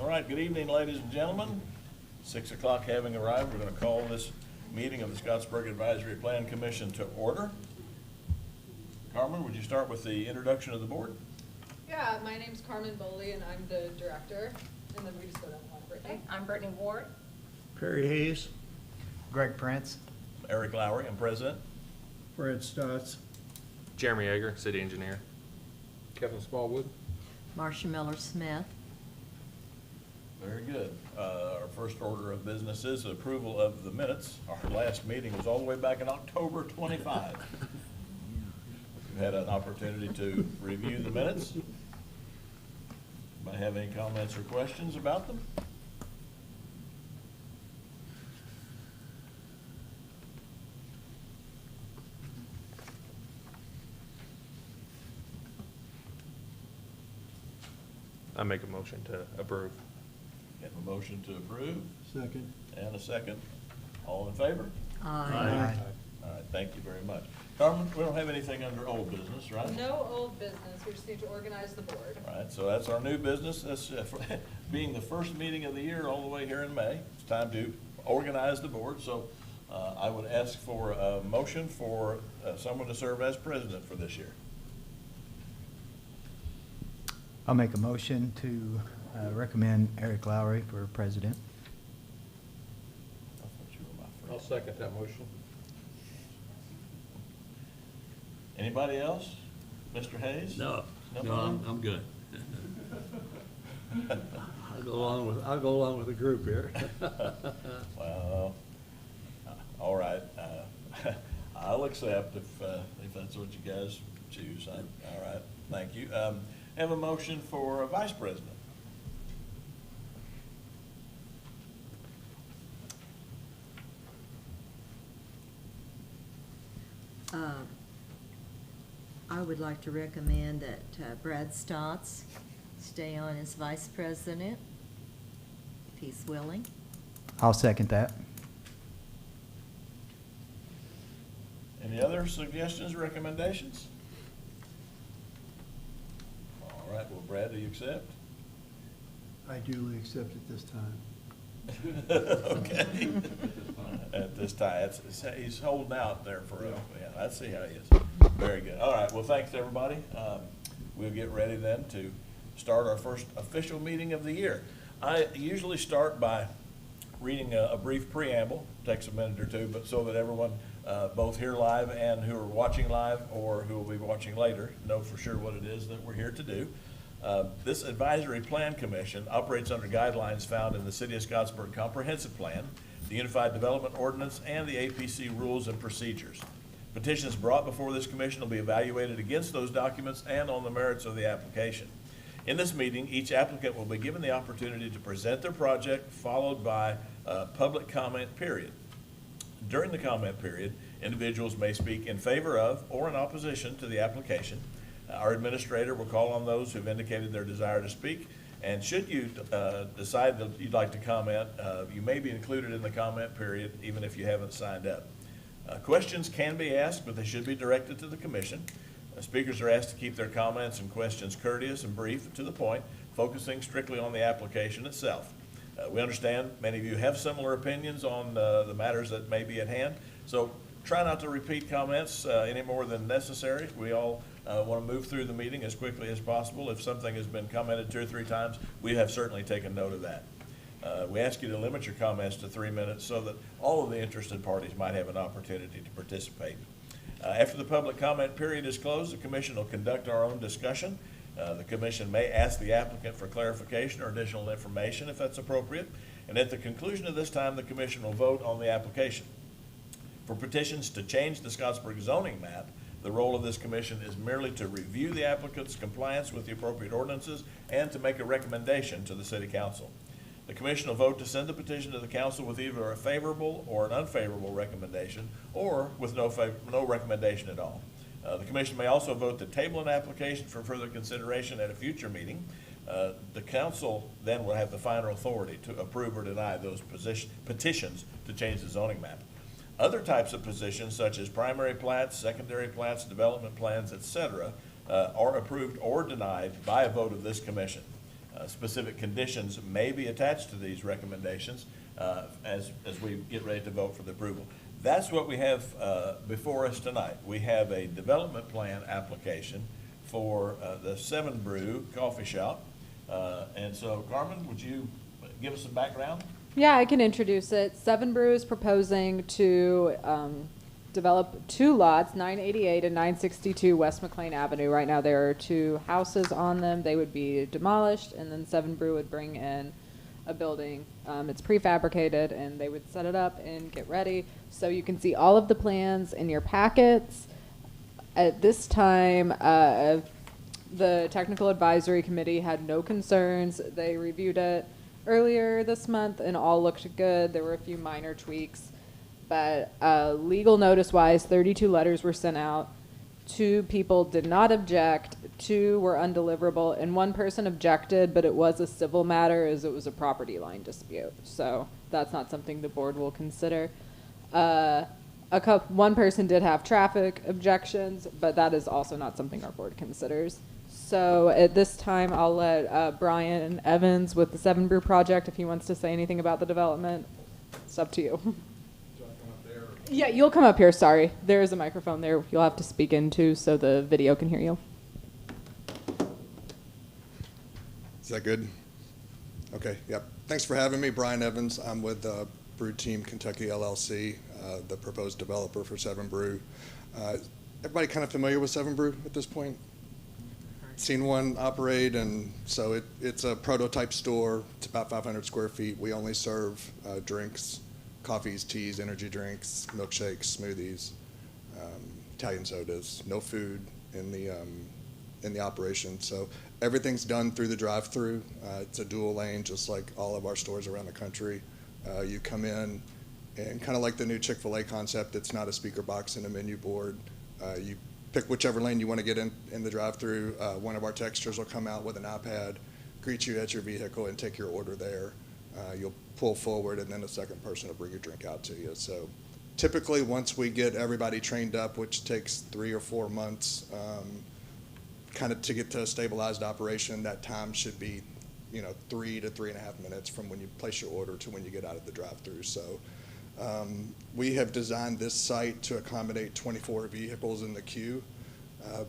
All right, good evening, ladies and gentlemen. 6 o'clock having arrived, we're going to call this meeting of the Scottsburg Advisory Plan Commission to order. Carmen, would you start with the introduction of the board? Yeah, my name's Carmen Boley and I'm the director. And then we just go down one. Brittany? I'm Brittany Ward. Perry Hayes. Greg Prince. Eric Lowry, I'm president. Fred Stotts. Jeremy Yeager, city engineer. Kevin Smallwood. Marcia Miller Smith. Very good. Our first order of business is approval of the minutes. Our last meeting was all the way back in October 25. We've had an opportunity to review the minutes. Anybody have any comments or questions about them? I make a motion to approve. Have a motion to approve Second. and a second. All in favor? Aye. All right, thank you very much. Carmen, we don't have anything under old business, right? No old business, we just need to organize the board. All right, so that's our new business. That's being the first meeting of the year all the way here in May. It's time to organize the board. So I would ask for a motion for someone to serve as president for this year. I'll make a motion to recommend Eric Lowry for president. I thought you were my I'll friend. second that motion. Anybody else? Mr. Hayes? No, Nobody? I'm good. I'll go along with the group here. Well, all right. I'll accept if that's what you guys choose. All right, thank you. Have a motion for a vice president. I would like to recommend that Brad Stotts stay on as vice president, if he's willing. I'll second that. Any other suggestions, recommendations? All right, well, Brad, do you accept? I duly accept it this time. Okay. At this time, he's holding out there for, yeah, I see how he is. Very good. All right, well, thanks, everybody. We'll get ready then to start our first official meeting of the year. I usually start by reading a brief preamble, takes a minute or two, but so that everyone, both here live and who are watching live or who will be watching later, know for sure what it is that we're here to do. This Advisory Plan Commission operates under guidelines found in the City of Scottsburg Comprehensive Plan, the Unified Development Ordinance, and the APC Rules and Procedures. Petitions brought before this commission will be evaluated against those documents and on the merits of the application. In this meeting, each applicant will be given the opportunity to present their project, followed by a public comment period. During the comment period, individuals may speak in favor of or in opposition to the application. Our administrator will call on those who've indicated their desire to speak, and should you decide that you'd like to comment, you may be included in the comment period even if you haven't signed up. Questions can be asked, but they should be directed to the commission. Speakers are asked to keep their comments and questions courteous and brief to the point, focusing strictly on the application itself. We understand many of you have similar opinions on the matters that may be at hand, so try not to repeat comments any more than necessary. We all want to move through the meeting as quickly as possible. If something has been commented 2 or 3 times, we have certainly taken note of that. We ask you to limit your comments to 3 minutes so that all of the interested parties might have an opportunity to participate. After the public comment period is closed, the commission will conduct our own discussion. The commission may ask the applicant for clarification or additional information if that's appropriate. And at the conclusion of this time, the commission will vote on the application. For petitions to change the Scottsburg zoning map, the role of this commission is merely to review the applicant's compliance with the appropriate ordinances and to make a recommendation to the city council. The commission will vote to send the petition to the council with either a favorable or an unfavorable recommendation, or with no recommendation at all. The commission may also vote to table an application for further consideration at a future meeting. The council then will have the final authority to approve or deny those petitions to change the zoning map. Other types of positions, such as primary plats, secondary plats, development plans, etc., are approved or denied by a vote of this commission. specific conditions may be attached to these recommendations as we get ready to vote for the approval. That's what we have before us tonight. We have a development plan application for the Seven Brew Coffee Shop. And so, Carmen, would you give us some background? Yeah, I can introduce it. Seven Brew is proposing to develop 2 lots, 988 and 962 West McLean Avenue. Right now there are 2 houses on them. They would be demolished, and then Seven Brew would bring in a building. It's prefabricated, and they would set it up and get ready. So you can see all of the plans in your packets. At this time, the Technical Advisory Committee had no concerns. They reviewed it earlier this month, and all looked good. There were a few minor tweaks. But legal notice-wise, 32 letters were sent out. 2 people did not object. 2 were undeliverable, and 1 person objected, but it was a civil matter as it was a property line dispute. So that's not something the board will consider. 1 person did have traffic objections, but that is also not something our board considers. So at this time, I'll let Brian Evans with the Seven Brew Project, if he wants to say anything about the development. It's up to you. Yeah, you'll come up here, sorry. There is a microphone there you'll have to speak into so the video can hear you. Is that good? Okay, yep. Thanks for having me. Brian Evans. I'm with Brew Team Kentucky LLC, the proposed developer for Seven Brew. Everybody kind of familiar with Seven Brew at this point? Seen one operate, and so it's a prototype store. It's about 500 square feet. We only serve drinks, coffees, teas, energy drinks, milkshakes, smoothies, Italian sodas. No food in the operation. So everything's done through the drive-through. It's a dual lane, just like all of our stores around the country. You come in, and kind of like the new Chick-fil-A concept, it's not a speaker box and a menu board. You pick whichever lane you want to get in the drive-through. One of our textures will come out with an iPad, greet you at your vehicle, and take your order there. You'll pull forward, and then a second person will bring your drink out to you. So typically, once we get everybody trained up, which takes 3 or 4 months, kind of to get to a stabilized operation, that time should be 3 to 3.5 minutes from when you place your order to when you get out of the drive-through. So we have designed this site to accommodate 24 vehicles in the queue.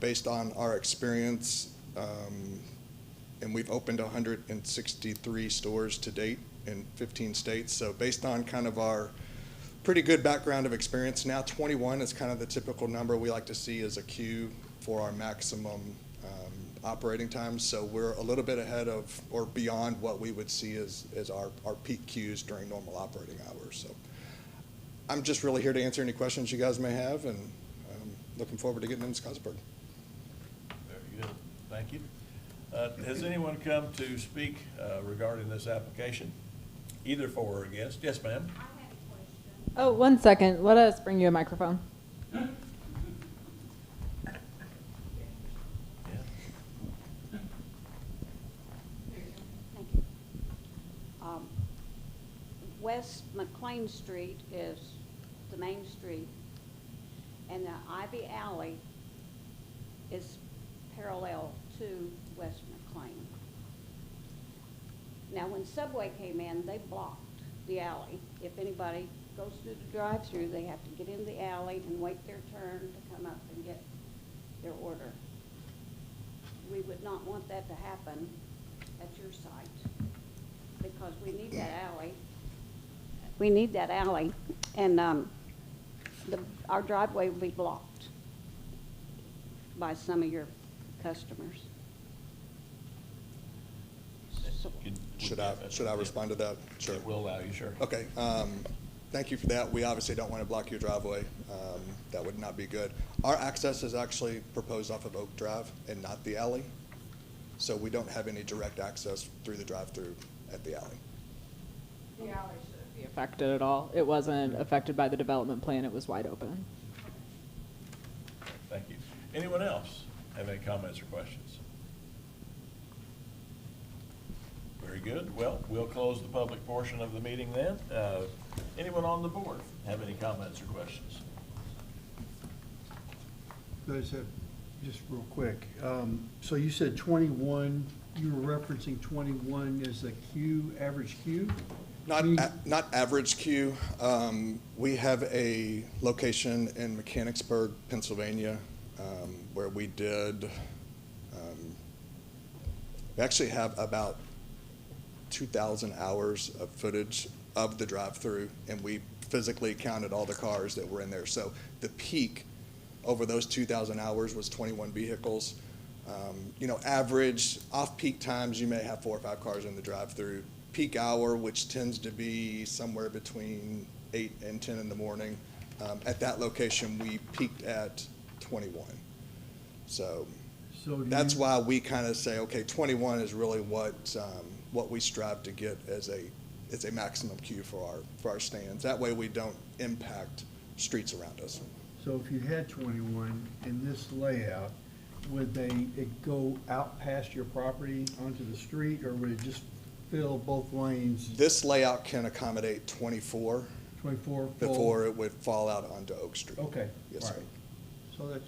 Based on our experience, and we've opened 163 stores to date in 15 states. So based on kind of our pretty good background of experience now, 21 is kind of the typical number we like to see as a queue for our maximum operating times. So we're a little bit ahead of or beyond what we would see as our peak queues during normal operating hours. So I'm just really here to answer any questions you guys may have, and looking forward to getting into Scottsburg. Very good. Thank you. Has anyone come to speak regarding this application, either for or against? Yes, ma'am. Oh, 1 second. Let us bring you a microphone. Thank you. West McLean Street is the main street, and the Ivy Alley is parallel to West McLean. Now, when Subway came in, they blocked the alley. If anybody goes through the drive-through, they have to get in the alley and wait their turn to come up and get their order. We would not want that to happen at your site, because we need that alley. We need that alley, and our driveway will be blocked by some of your customers. So, Should I respond to that? Sure. We'll allow you, sure. Okay. Thank you for that. We obviously don't want to block your driveway. That would not be good. Our access is actually proposed off of Oak Drive and not the alley. So we don't have any direct access through the drive-through at the alley. The alley shouldn't be affected at all. It wasn't affected by the development plan. It was wide open. Thank you. Anyone else have any comments or questions? Very good. Well, we'll close the public portion of the meeting then. Anyone on the board have any comments or questions? I just have, just real quick, so you said 21 you were referencing 21 as a queue, average queue? Not, Me- not average queue. We have a location in Mechanicsburg, Pennsylvania, where we did, we actually have about 2,000 hours of footage of the drive-through, and we physically counted all the cars that were in there. So the peak over those 2,000 hours was 21 vehicles. You know, average, off-peak times, you may have 4 or 5 cars in the drive-through. Peak hour, which tends to be somewhere between 8 and 10 in the morning, at that location, we peaked at 21. So So do that's you- why we kind of say, okay, 21 is really what we strive to get as a maximum queue for our stands. That way we don't impact streets around us. So if you had 21 in this layout, would it go out past your property onto the street, or would it just fill both lanes, This layout can accommodate 24 24 full? before it would fall out onto Oak Street. Okay, Yes, all sir. right. So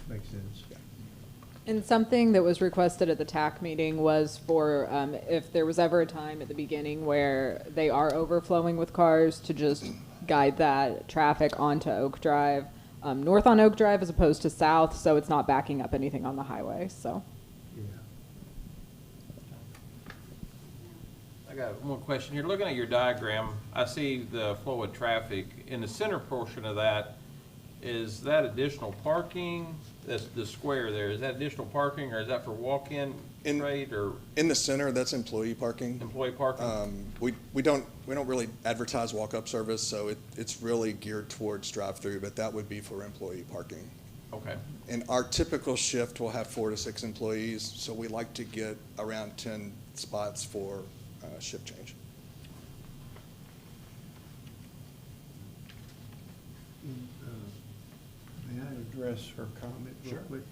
makes sense. Yeah. And something that was requested at the TAC meeting was for, if there was ever a time at the beginning where they are overflowing with cars, to just guide that traffic onto Oak Drive, north on Oak Drive as opposed to south, so it's not backing up anything on the highway, so. Yeah. I got one question here. Looking at your diagram, I see the flow of traffic. In the center portion of that, is that additional parking? That's the square there. Is that additional parking, or is that for walk-in In- trade or In the center, that's employee parking. employee parking? We don't really advertise walk-up service, so it's really geared towards drive-through, but that would be for employee parking. Okay. And our typical shift will have 4 to 6 employees, so we like to get around 10 spots for shift change. May I address her comment real Sure. quick?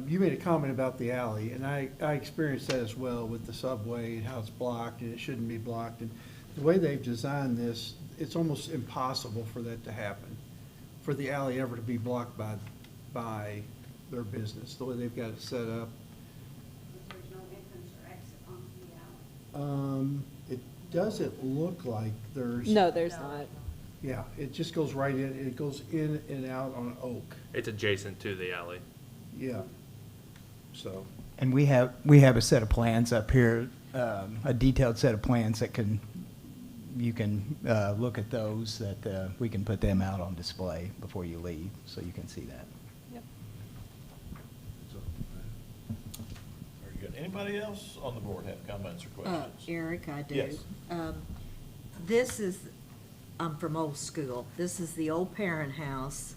You made a comment about the alley, and I experienced that as well with the subway and how it's blocked, and it shouldn't be blocked. And the way they've designed this, it's almost impossible for that to happen, for the alley ever to be blocked by their business, the way they've got it set up. There's no entrance or exit onto the alley. It doesn't look like there's. No, there's not. Yeah, it just goes right in, it goes in and out on Oak, It's adjacent to the alley. yeah. So, And we have a set of plans up here, a detailed set of plans you can look at those, that we can put them out on display before you leave, so you can see that. Yep. Very good. Anybody else on the board have comments or questions? Eric, I do. Yes. This is, I'm from old school. This is the old parent house,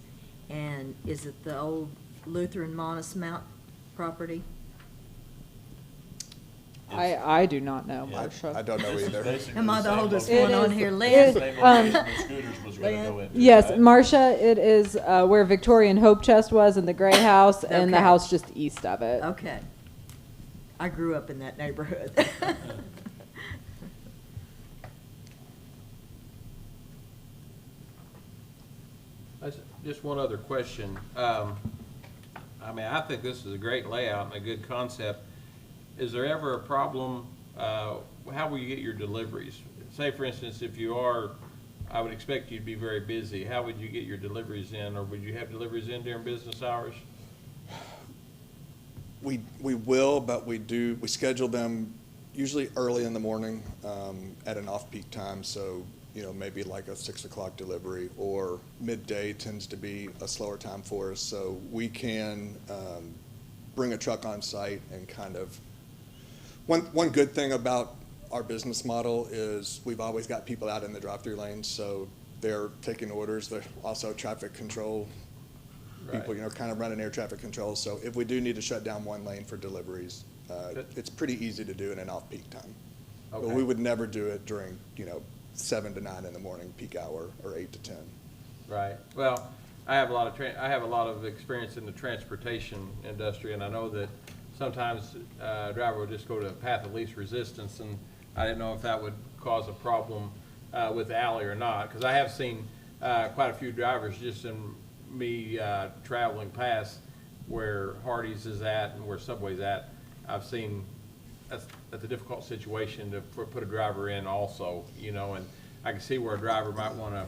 and is it the old Lutheran Monis Mount property? I do not know, Yeah, Marcia. I don't know This is either. basically Am I the same oldest location. one on here, It's Lynn? the same It- location the Scooters was gonna go into. Yes, right? Marcia, it is where Victorian Hope Chest was in the gray house, and the Okay. house just east of it. Okay. I grew up in that neighborhood. Just one other question. I mean, I think this is a great layout and a good concept. Is there ever a problem, how will you get your deliveries? Say, for instance, if you are, I would expect you to be very busy. How would you get your deliveries in, or would you have deliveries in during business hours? We will, but we schedule them usually early in the morning, at an off-peak time, so, you know, maybe like a 6 o'clock delivery, or midday tends to be a slower time for us, so we can, bring a truck on site and kind of, one good thing about our business model is we've always got people out in the drive-through lanes, so they're taking orders. They're also traffic control people, Right. you know, kind of running air traffic control. So if we do need to shut down one lane for deliveries, Good. it's pretty easy to do in an off-peak time. But Okay. we would never do it during, you know, 7 to 9 in the morning peak hour, or 8 to 10. Right. Well, I have a lot of experience in the transportation industry, and I know that sometimes a driver will just go to a path of least resistance, and I didn't know if that would cause a problem with the alley or not, because I have seen quite a few drivers just in me traveling past where Hardee's is at and where Subway's at. I've seen that's a difficult situation to put a driver in also, you know, and I can see where a driver might wanna,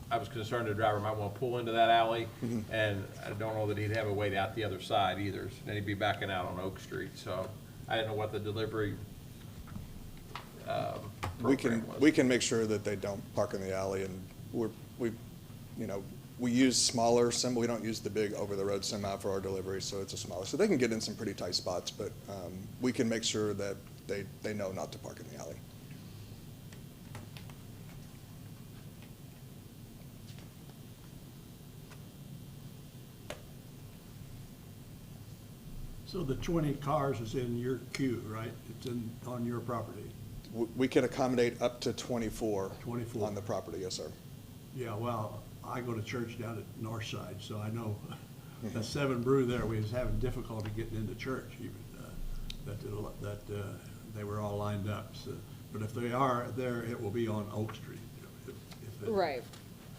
I was concerned the driver might wanna pull into that alley, and I don't know that he'd have a way out the other side either, then he'd be backing out on Oak Street, so I didn't know what the delivery, program was. We can make sure that they don't park in the alley, and we use smaller we don't use the big over-the-road semi for our delivery, so it's a smaller, so they can get in some pretty tight spots, but we can make sure that they know not to park in the alley. So the 20 cars is in your queue, right? It's on your property? We can accommodate up to 24. 24. On the property, yes, sir. Yeah, well, I go to church down at Northside, so I know that 7 Brew there, we was having difficulty getting into church even, that they were all lined up. So, but if they are there, it will be on Oak Street. If it- Right.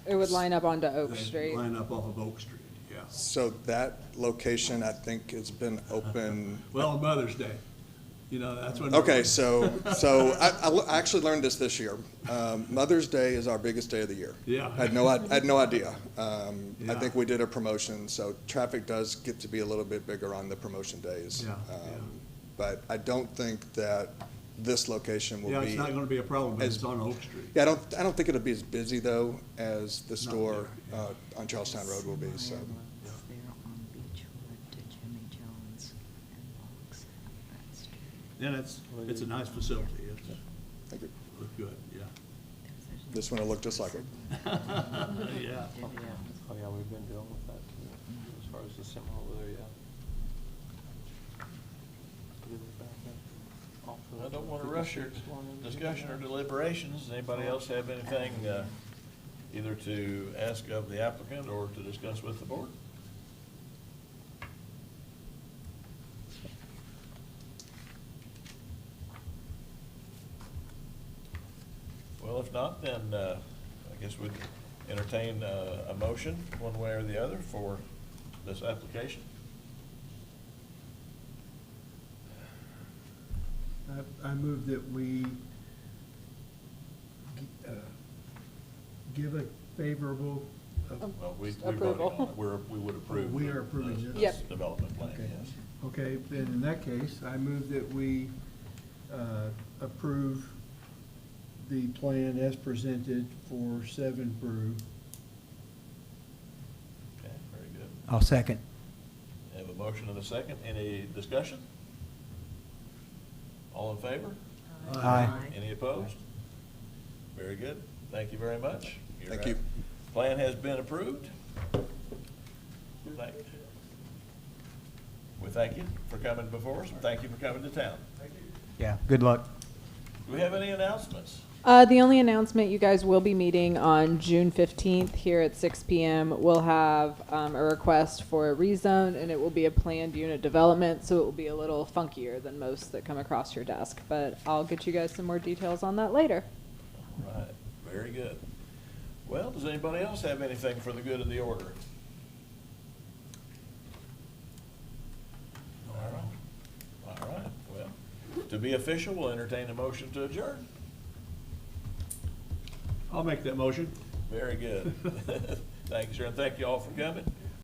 It would line up onto Oak they Street. Line up off of Oak Street, yeah. So that location, I think, has been open. Well, Mother's Day, you know, that's when. Okay, so I actually learned this year. Mother's Day is our biggest day of the year. Yeah. I had no idea. I Yeah. think we did a promotion, so traffic does get to be a little bit bigger on the promotion days. Yeah, But I don't think that this location will be. Yeah, it's not gonna be a problem, but as- it's on Oak Street. Yeah, I don't think it'll be as busy though as the store there, on Charlestown Road will be, so. There on Beechwood to Jimmy John's and walks up that street. And it's a nice facility. It's, Thank you. look good, yeah. This one will look just like it. Yeah. Oh, yeah, we've been dealing with that too, as far as the semi over there, yeah. I don't want to rush your discussion or deliberations. Does anybody else have anything either to ask of the applicant or to discuss with the board? Well, if not, then I guess we'd entertain a motion one way or the other for this application. I move that we give a favorable, Well, we voted Approval. on it. We would approve. We are approving this. Yep. Development plan, Okay. yes. okay, then in that case, I move that we approve the plan as presented for 7 Brew. Okay, very good. I'll second. Have a motion and a second. Any discussion? All in favor? Aye. Any opposed? Very good. Thank you very much. Thank you. Plan has been approved. We thank you for coming before us, and thank you for coming to town. Yeah, good luck. Do we have any announcements? The only announcement, you guys will be meeting on June 15th here at 6 p.m. We'll have a request for a rezone, and it will be a planned unit development, so it will be a little funkier than most that come across your desk. But I'll get you guys some more details on that later. All right, very good. Well, does anybody else have anything for the good of the order? All right, well, to be official, we'll entertain a motion to adjourn. I'll make that motion. Very good. Thank you, sir, and thank you all for coming.